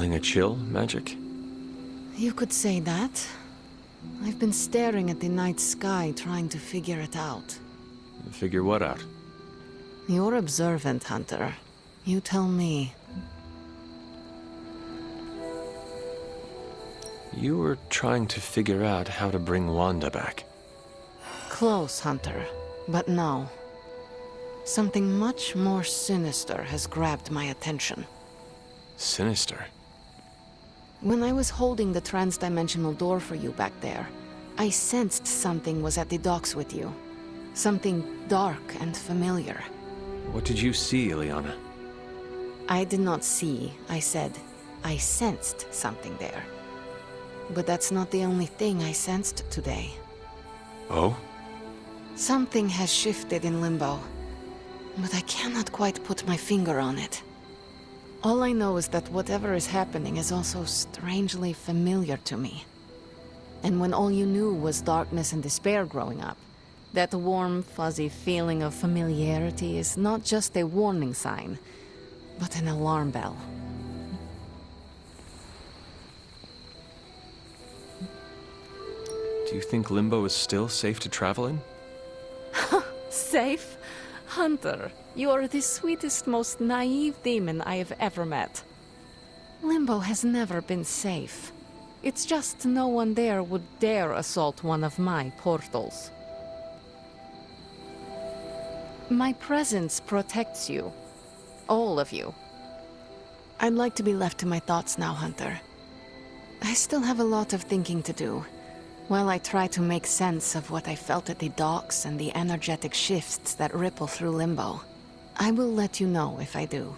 Feeling a chill, Magic? You could say that. I've been staring at the night sky, trying to figure it out. Figure what out? You're observant, Hunter. You tell me. You were trying to figure out how to bring Wanda back. Close, Hunter. But no. Something much more sinister has grabbed my attention. Sinister? When I was holding the trans-dimensional door for you back there, I sensed something was at the docks with you. Something dark and familiar. What did you see, Ileana? I did not see, I said. I sensed something there. But that's not the only thing I sensed today. Oh? Something has shifted in Limbo, but I cannot quite put my finger on it. All I know is that whatever is happening is also strangely familiar to me. And when all you knew was darkness and despair growing up, that warm, fuzzy feeling of familiarity is not just a warning sign, but an alarm bell. Do you think Limbo is still safe to travel in? Safe? Hunter, you are the sweetest, most naive demon I have ever met. Limbo has never been safe. It's just no one there would dare assault one of my portals. My presence protects you. All of you. I'd like to be left to my thoughts now, Hunter. I still have a lot of thinking to do, while I try to make sense of what I felt at the docks and the energetic shifts that ripple through Limbo. I will let you know if I do.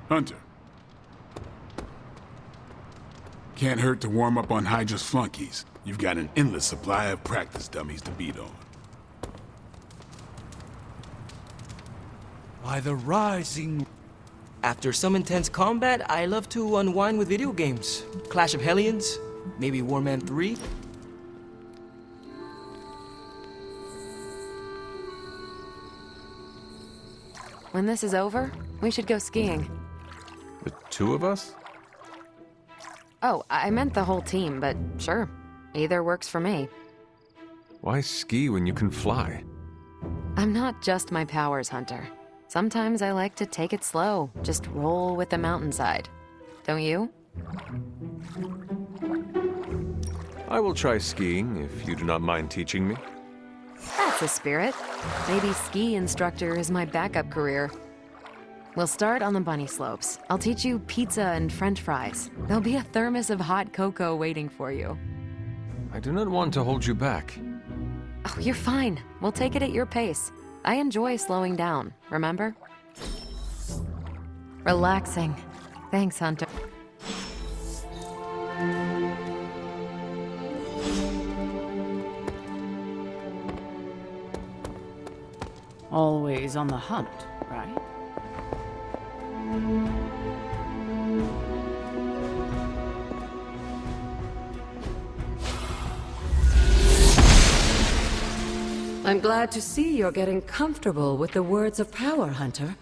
Hunter. Can't hurt to warm up on Hydra's flunkies. You've got an endless supply of practice dummies to beat on. By the rising... After some intense combat, I love to unwind with video games. Clash of Hellions, maybe Warman 3. When this is over, we should go skiing. The two of us? Oh, I meant the whole team, but sure. Either works for me. Why ski when you can fly? I'm not just my powers, Hunter. Sometimes I like to take it slow, just roll with the mountainside. Don't you? I will try skiing if you do not mind teaching me. That's the spirit. Maybe ski instructor is my backup career. We'll start on the bunny slopes. I'll teach you pizza and french fries. There'll be a thermos of hot cocoa waiting for you. I do not want to hold you back. Oh, you're fine. We'll take it at your pace. I enjoy slowing down, remember? Relaxing. Thanks, Hunter. Always on the hunt, right? I'm glad to see you're getting comfortable with the words of power, Hunter.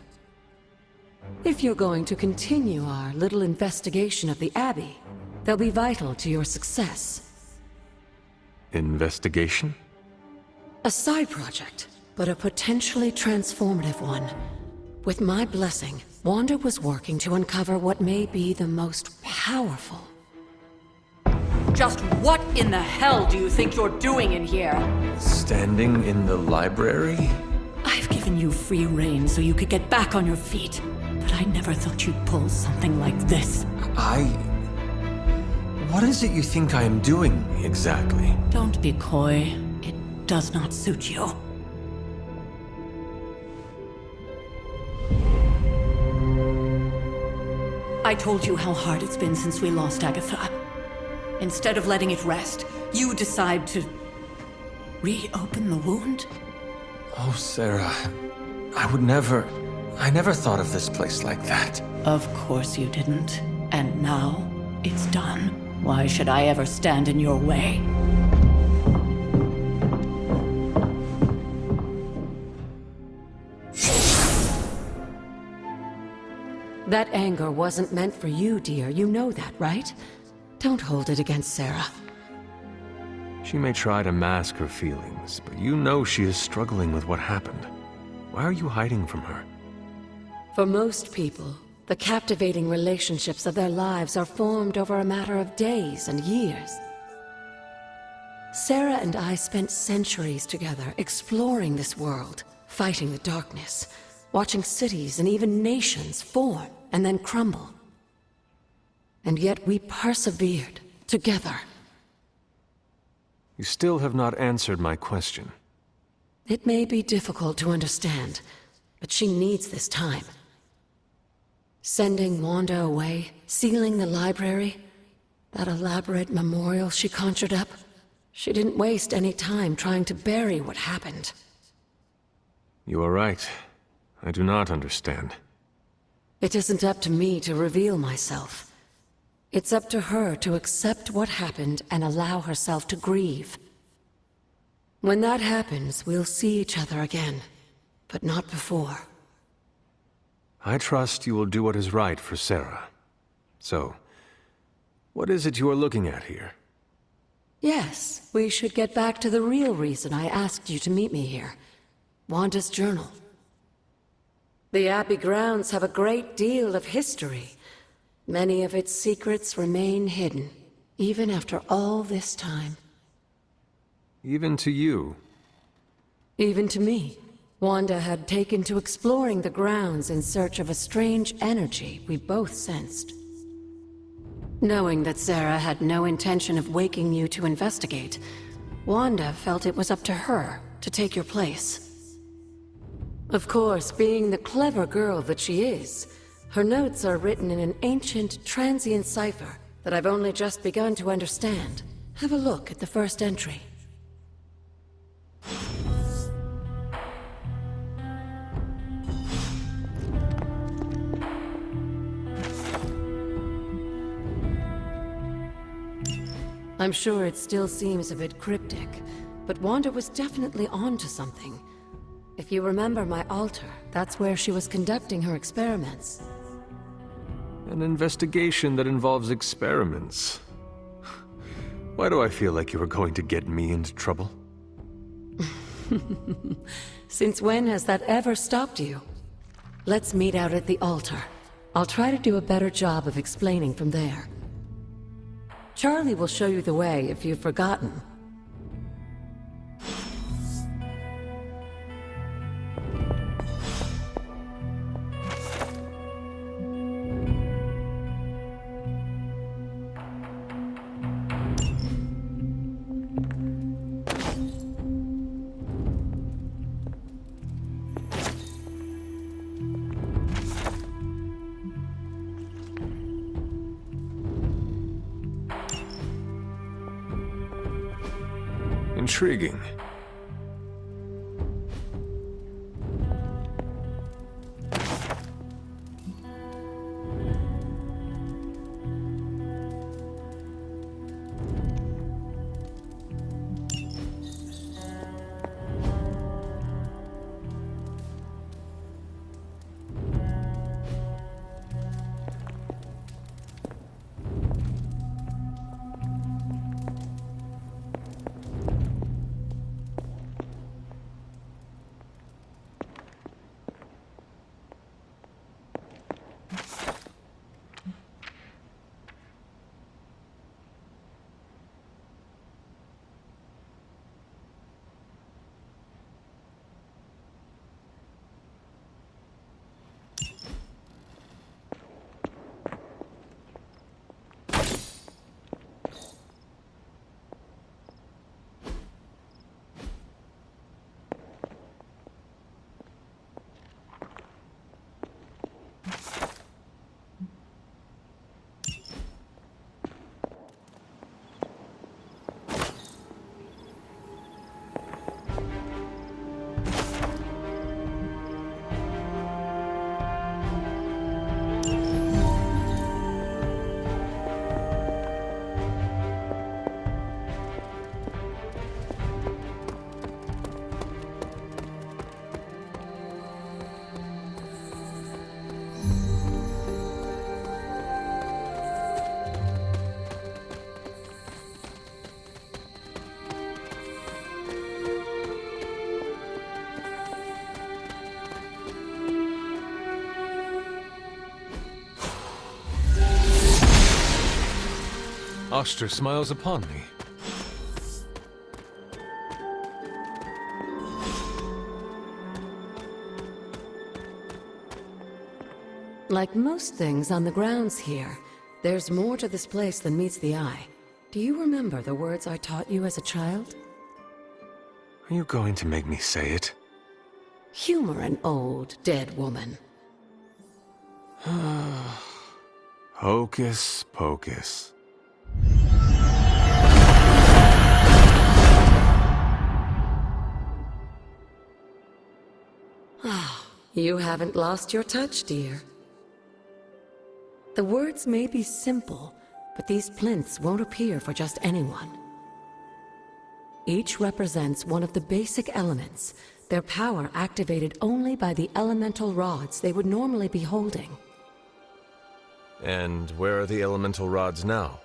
If you're going to continue our little investigation of the Abbey, they'll be vital to your success. Investigation? A side project, but a potentially transformative one. With my blessing, Wanda was working to uncover what may be the most powerful. Just what in the hell do you think you're doing in here? Standing in the library? I've given you free rein so you could get back on your feet, but I never thought you'd pull something like this. What is it you think I am doing, exactly? Don't be coy. It does not suit you. I told you how hard it's been since we lost Agatha. Instead of letting it rest, you decide to reopen the wound? Oh, Sarah. I never thought of this place like that. Of course you didn't. And now, it's done. Why should I ever stand in your way? That anger wasn't meant for you, dear. You know that, right? Don't hold it against Sarah. She may try to mask her feelings, but you know she is struggling with what happened. Why are you hiding from her? For most people, the captivating relationships of their lives are formed over a matter of days and years. Sarah and I spent centuries together exploring this world, fighting the darkness, watching cities and even nations form and then crumble. And yet we persevered together. You still have not answered my question. It may be difficult to understand, but she needs this time. Sending Wanda away, sealing the library, that elaborate memorial she conjured up, she didn't waste any time trying to bury what happened. You are right. I do not understand. It isn't up to me to reveal myself. It's up to her to accept what happened and allow herself to grieve. When that happens, we'll see each other again, but not before. I trust you will do what is right for Sarah. So, what is it you are looking at here? Yes, we should get back to the real reason I asked you to meet me here. Wanda's journal. The Abbey grounds have a great deal of history. Many of its secrets remain hidden, even after all this time. Even to you. Even to me. Wanda had taken to exploring the grounds in search of a strange energy we both sensed. Knowing that Sarah had no intention of waking you to investigate, Wanda felt it was up to her to take your place. Of course, being the clever girl that she is, her notes are written in an ancient, transient cipher that I've only just begun to understand. Have a look at the first entry. I'm sure it still seems a bit cryptic, but Wanda was definitely onto something. If you remember my altar, that's where she was conducting her experiments. An investigation that involves experiments. Why do I feel like you are going to get me into trouble? Since when has that ever stopped you? Let's meet out at the altar. I'll try to do a better job of explaining from there. Charlie will show you the way if you've forgotten. Intriguing. Oster smiles upon me. Like most things on the grounds here, there's more to this place than meets the eye. Do you remember the words I taught you as a child? Are you going to make me say it? Humor an old, dead woman. Hocus pocus. You haven't lost your touch, dear. The words may be simple, but these plinths won't appear for just anyone. Each represents one of the basic elements, their power activated only by the elemental rods they would normally be holding. And where are the elemental rods now?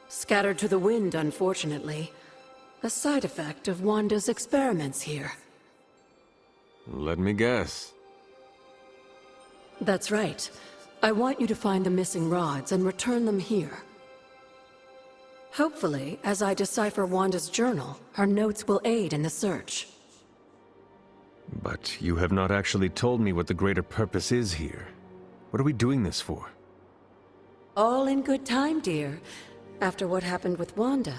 Scattered to the wind, unfortunately. A side effect of Wanda's experiments here. Let me guess. That's right. I want you to find the missing rods and return them here. Hopefully, as I decipher Wanda's journal, her notes will aid in the search. But you have not actually told me what the greater purpose is here. What are we doing this for? All in good time, dear. After what happened with Wanda,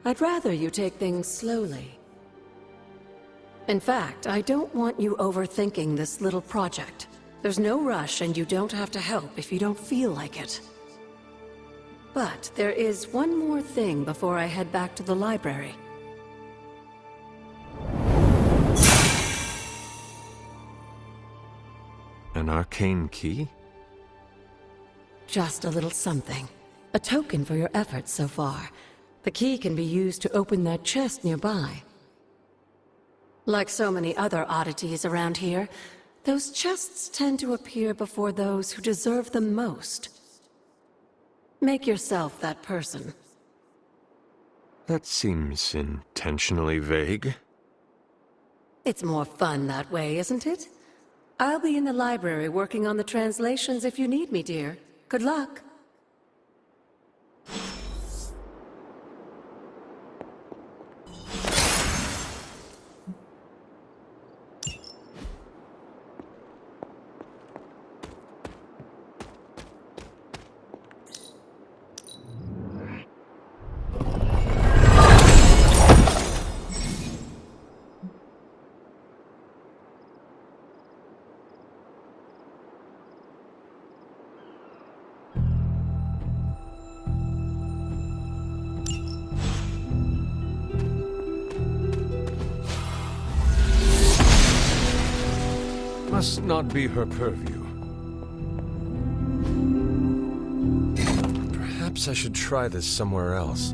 I'd rather you take things slowly. In fact, I don't want you overthinking this little project. There's no rush, and you don't have to help if you don't feel like it. But there is one more thing before I head back to the library. An arcane key? Just a little something. A token for your efforts so far. The key can be used to open that chest nearby. Like so many other oddities around here, those chests tend to appear before those who deserve them most. Make yourself that person. That seems intentionally vague. It's more fun that way, isn't it? I'll be in the library working on the translations if you need me, dear. Good luck. Must not be her purview. Perhaps I should try this somewhere else.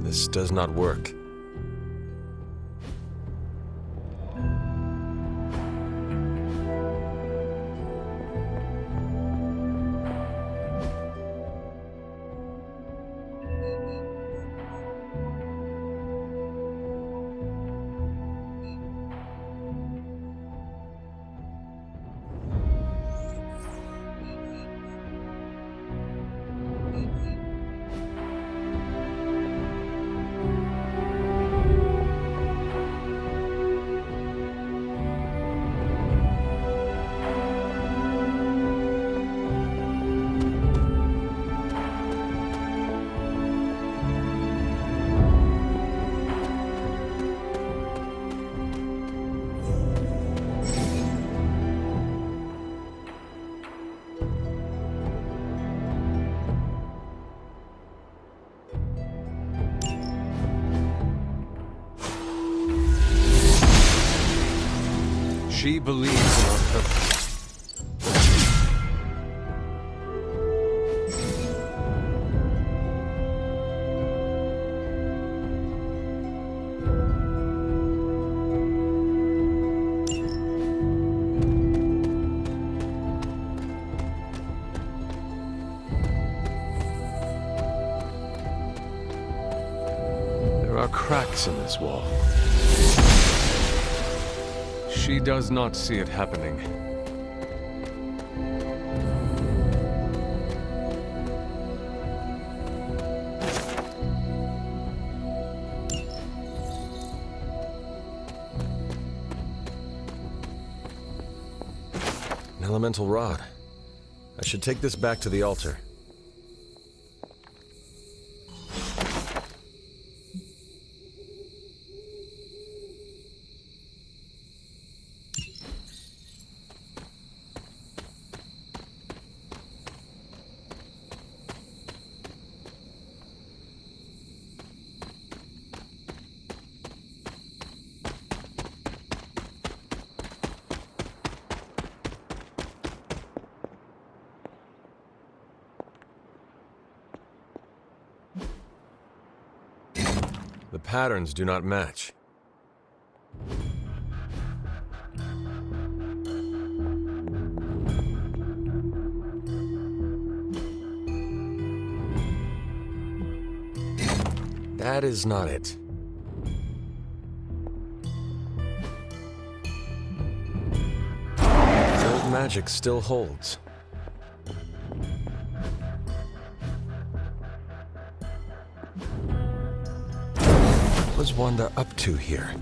This does not work. She believes in our purpose. There are cracks in this wall. She does not see it happening. elemental rod. I should take this back to the altar. The patterns do not match. That is not it. Old magic still holds. What was Wanda up to here?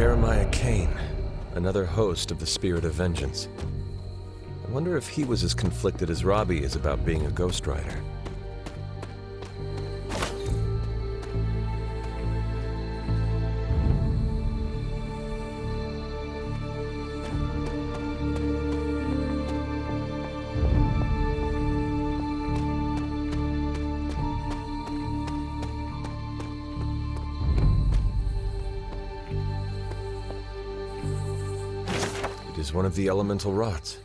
Jeremiah Kane, another host of the Spirit of Vengeance. I wonder if he was as conflicted as Robbie is about being a Ghost Rider. It is one of the elemental rots.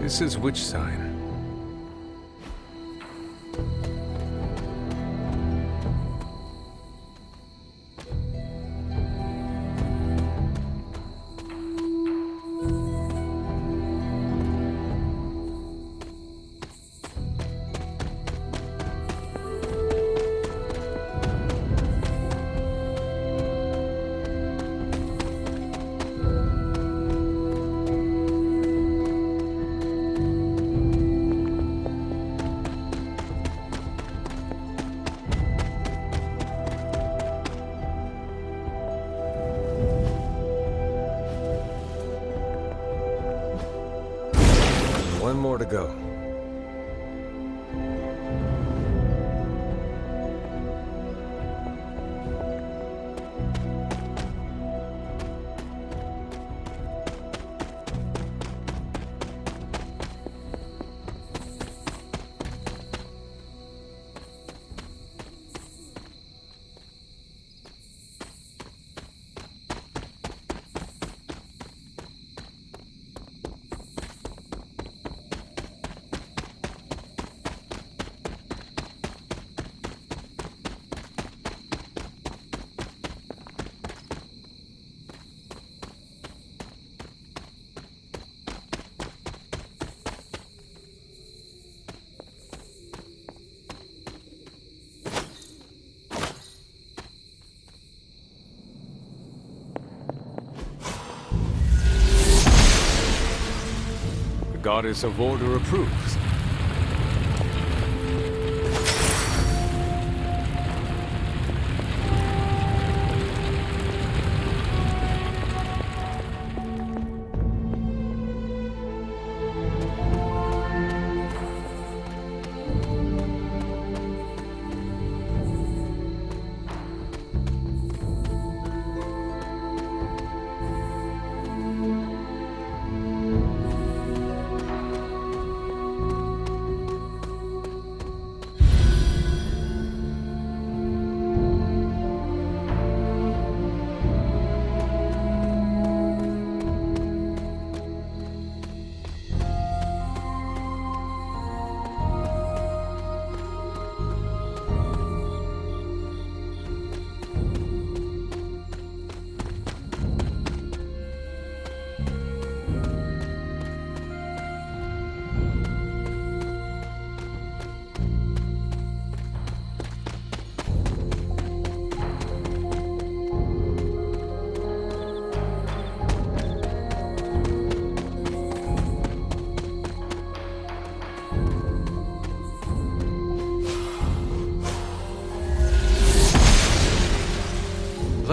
This is which sign? One more to go. The Goddess of Order approves.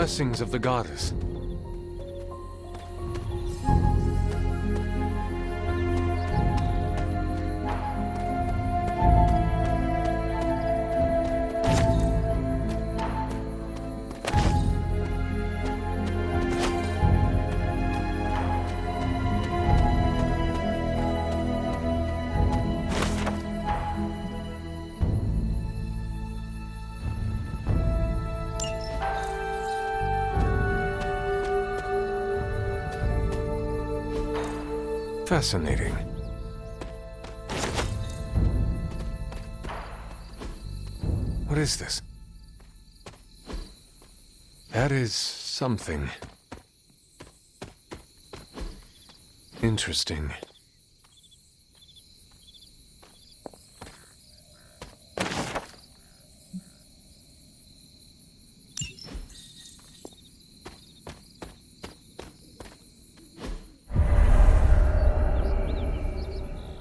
blessings of the goddess. Fascinating. What is this? That is something. Interesting.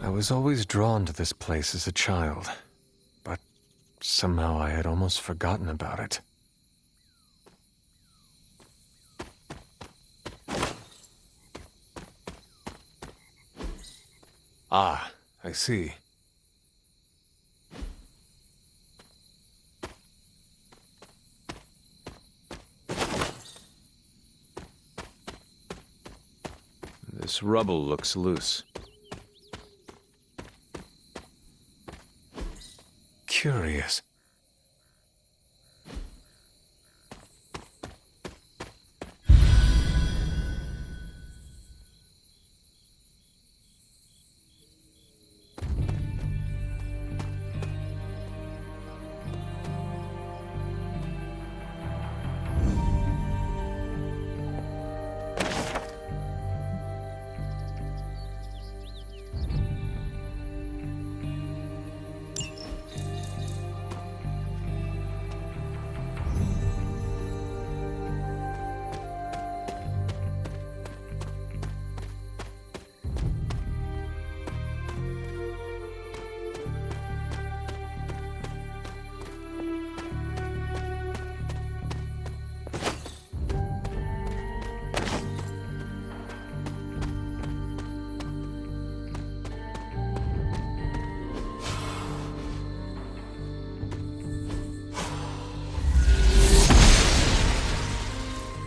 I was always drawn to this place as a child, but somehow I had almost forgotten about it. Ah, I see. This rubble looks loose. Curious.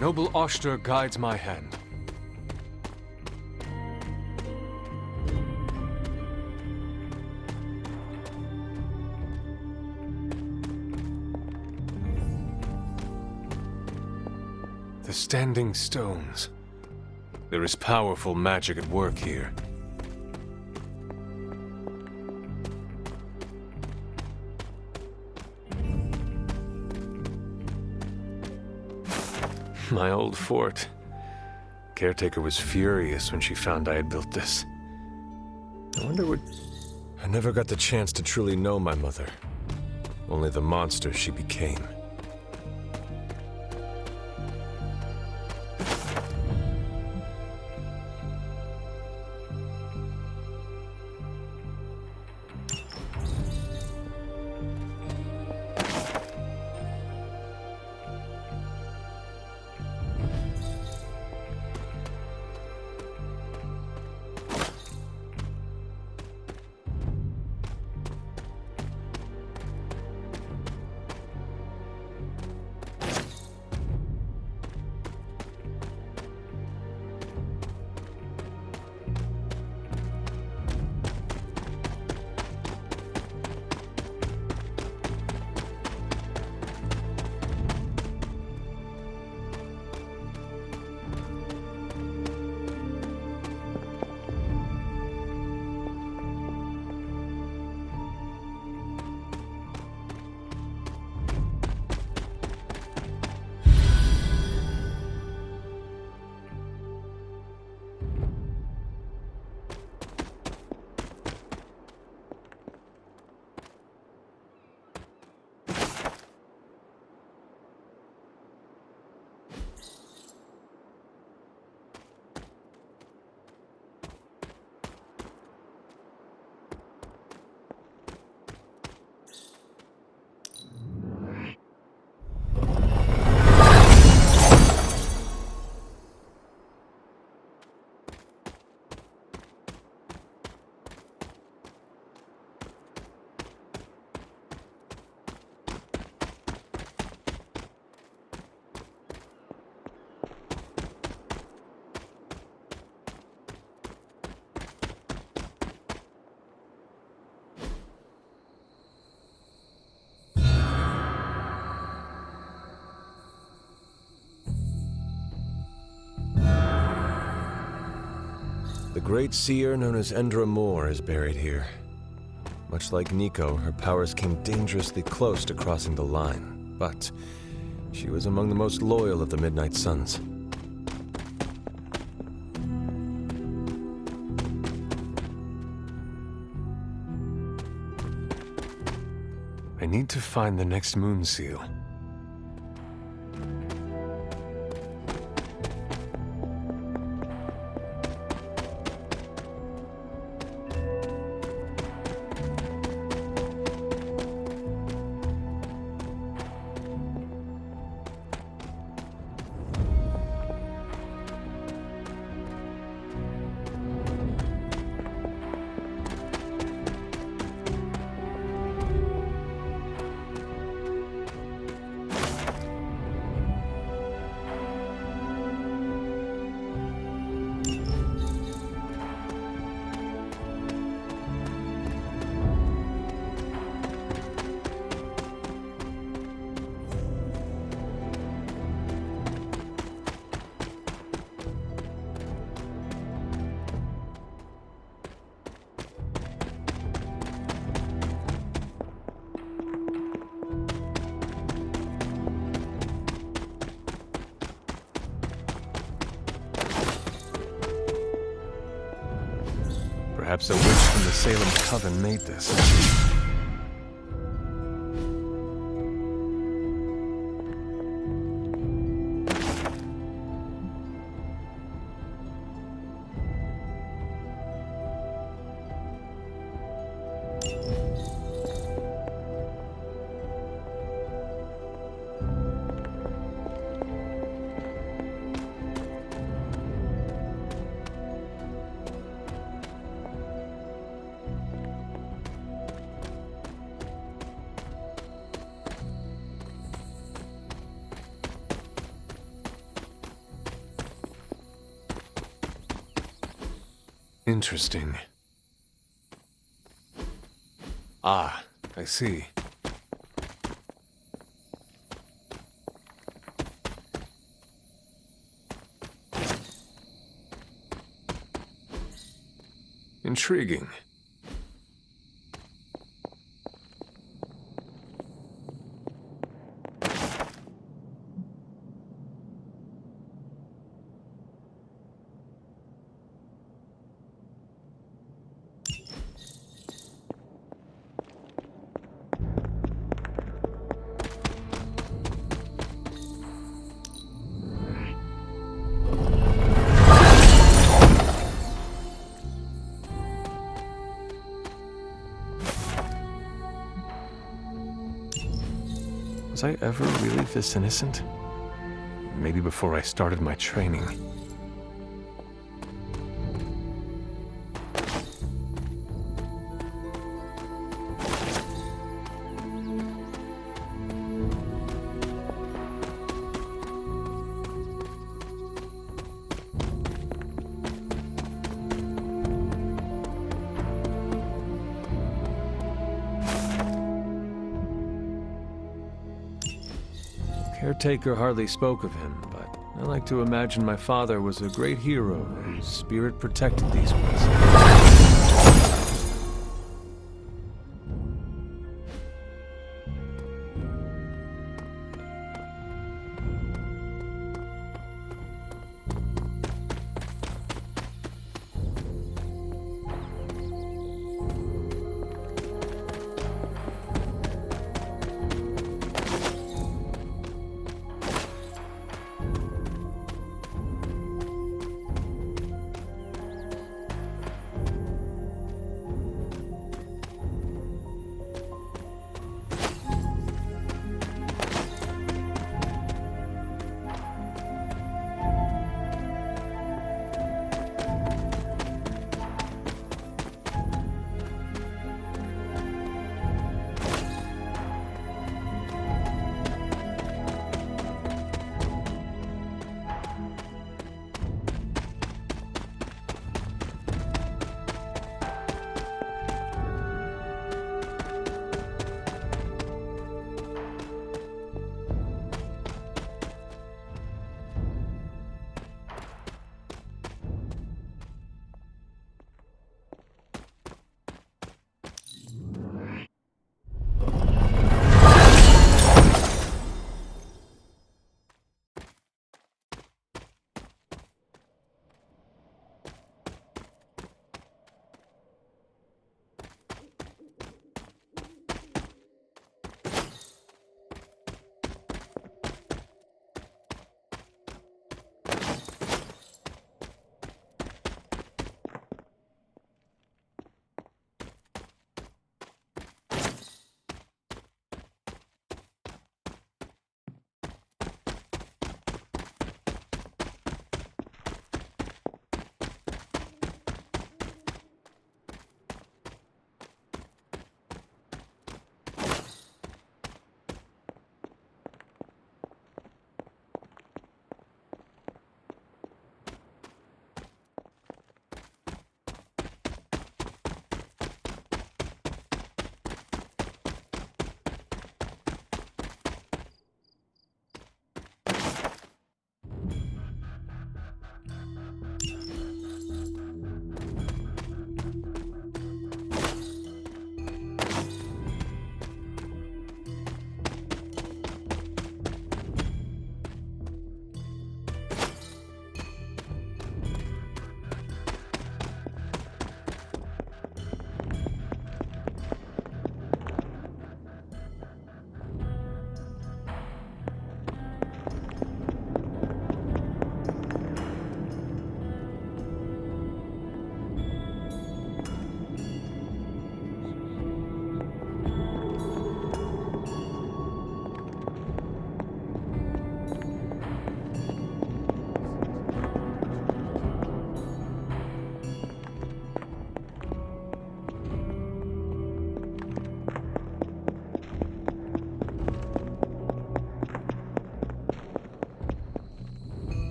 Noble Oster guides my hand. The standing stones. There is powerful magic at work here. My old fort. Caretaker was furious when she found I had built this. I wonder what... I never got the chance to truly know my mother. Only the monster she became. The great seer known as Endra Moore is buried here. Much like Nico, her powers came dangerously close to crossing the line, but she was among the most loyal of the Midnight Suns. I need to find the next moon seal. Perhaps a witch from the Salem Coven made this. Interesting. Ah, I see. Intriguing. Was I ever really this innocent? Maybe before I started my training. Caretaker hardly spoke of him, but I like to imagine my father was a great hero whose spirit protected these ones.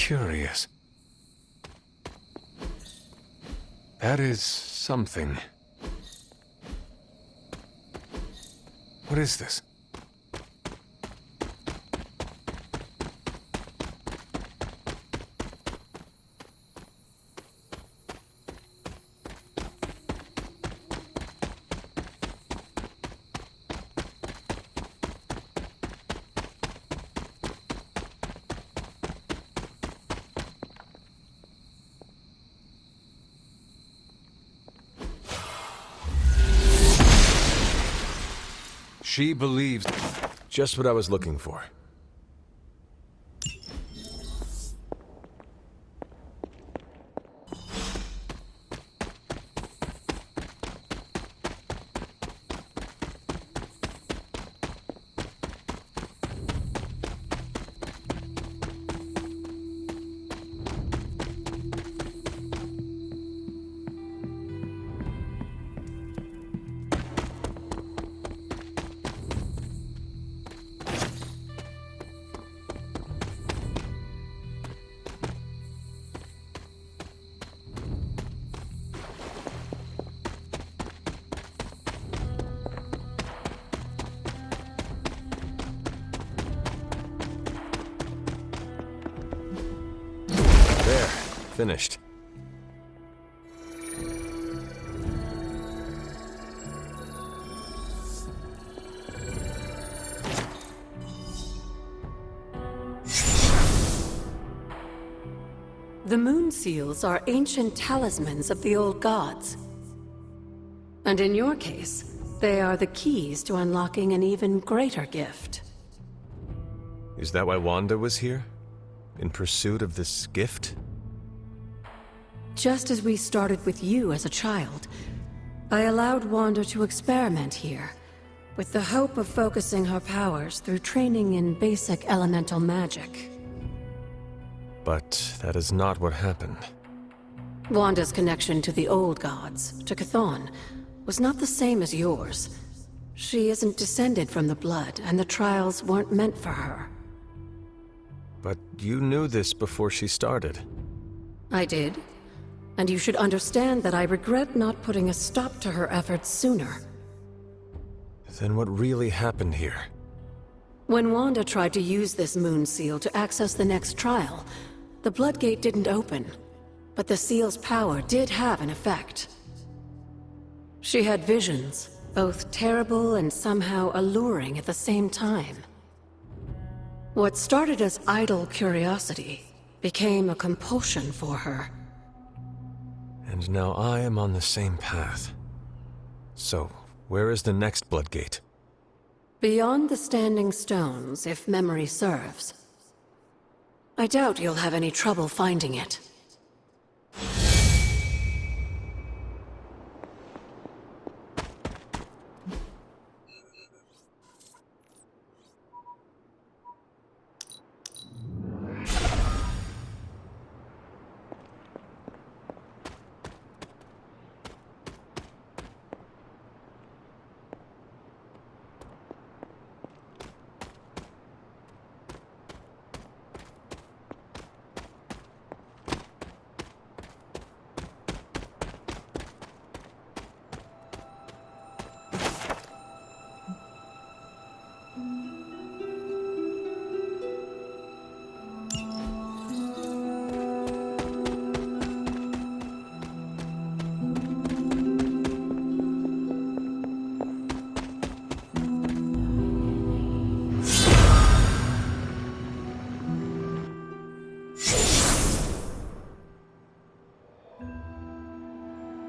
curious. That is something. What is this? She believes... Just what I was looking for. There, finished. The moon seals are ancient talismans of the old gods. And in your case, they are the keys to unlocking an even greater gift. Is that why Wanda was here? In pursuit of this gift? Just as we started with you as a child, I allowed Wanda to experiment here, with the hope of focusing her powers through training in basic elemental magic. But that is not what happened. Wanda's connection to the old gods, to Chthon, was not the same as yours. She isn't descended from the blood, and the trials weren't meant for her. But you knew this before she started. I did. And you should understand that I regret not putting a stop to her efforts sooner. Then what really happened here? When Wanda tried to use this moon seal to access the next trial, the Bloodgate didn't open, but the seal's power did have an effect. She had visions, both terrible and somehow alluring at the same time. What started as idle curiosity became a compulsion for her. And now I am on the same path. So, where is the next Bloodgate? Beyond the Standing Stones, if memory serves. I doubt you'll have any trouble finding it.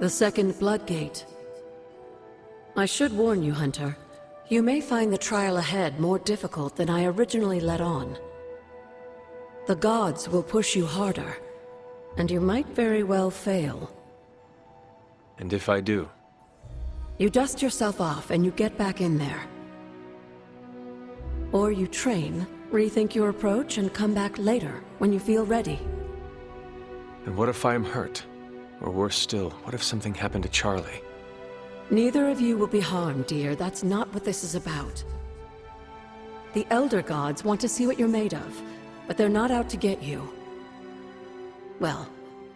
The second Bloodgate. I should warn you, Hunter. You may find the trial ahead more difficult than I originally let on. The gods will push you harder, and you might very well fail. And if I do? You dust yourself off and you get back in there. Or you train, rethink your approach, and come back later, when you feel ready. And what if I am hurt? Or worse still, what if something happened to Charlie? Neither of you will be harmed, dear. That's not what this is about. The Elder Gods want to see what you're made of, but they're not out to get you. Well,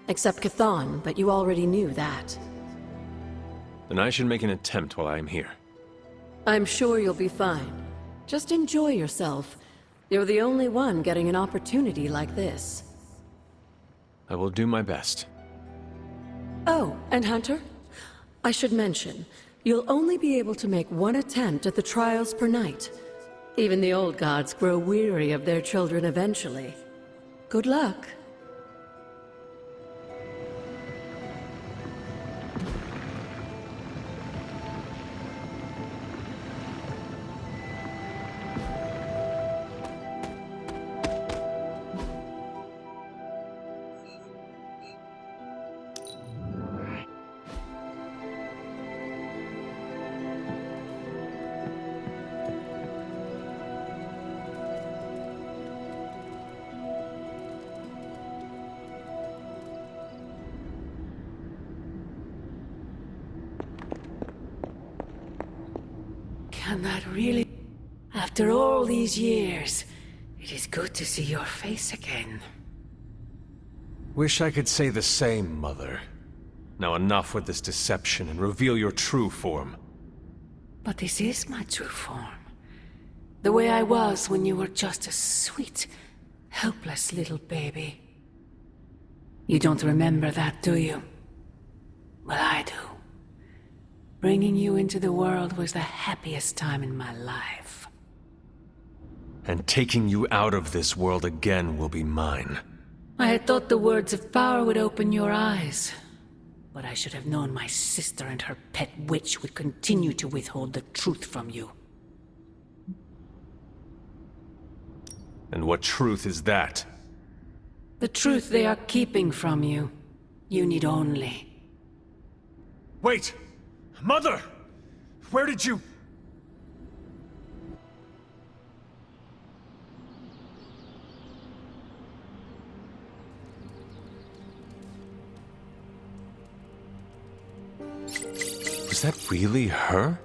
except Chthon, but you already knew that. Then I should make an attempt while I am here. I'm sure you'll be fine. Just enjoy yourself. You're the only one getting an opportunity like this. I will do my best. Oh, and Hunter? I should mention, you'll only be able to make one attempt at the trials per night. Even the old gods grow weary of their children eventually. Good luck. Can that really... After all these years, it is good to see your face again. Wish I could say the same, Mother. Now enough with this deception and reveal your true form. But this is my true form. The way I was when you were just a sweet, helpless little baby. You don't remember that, do you? Well, I do. Bringing you into the world was the happiest time in my life. And taking you out of this world again will be mine. I had thought the words of power would open your eyes. But I should have known my sister and her pet witch would continue to withhold the truth from you. And what truth is that? The truth they are keeping from you. You need only. Wait! Mother! Where did you... Was that really her?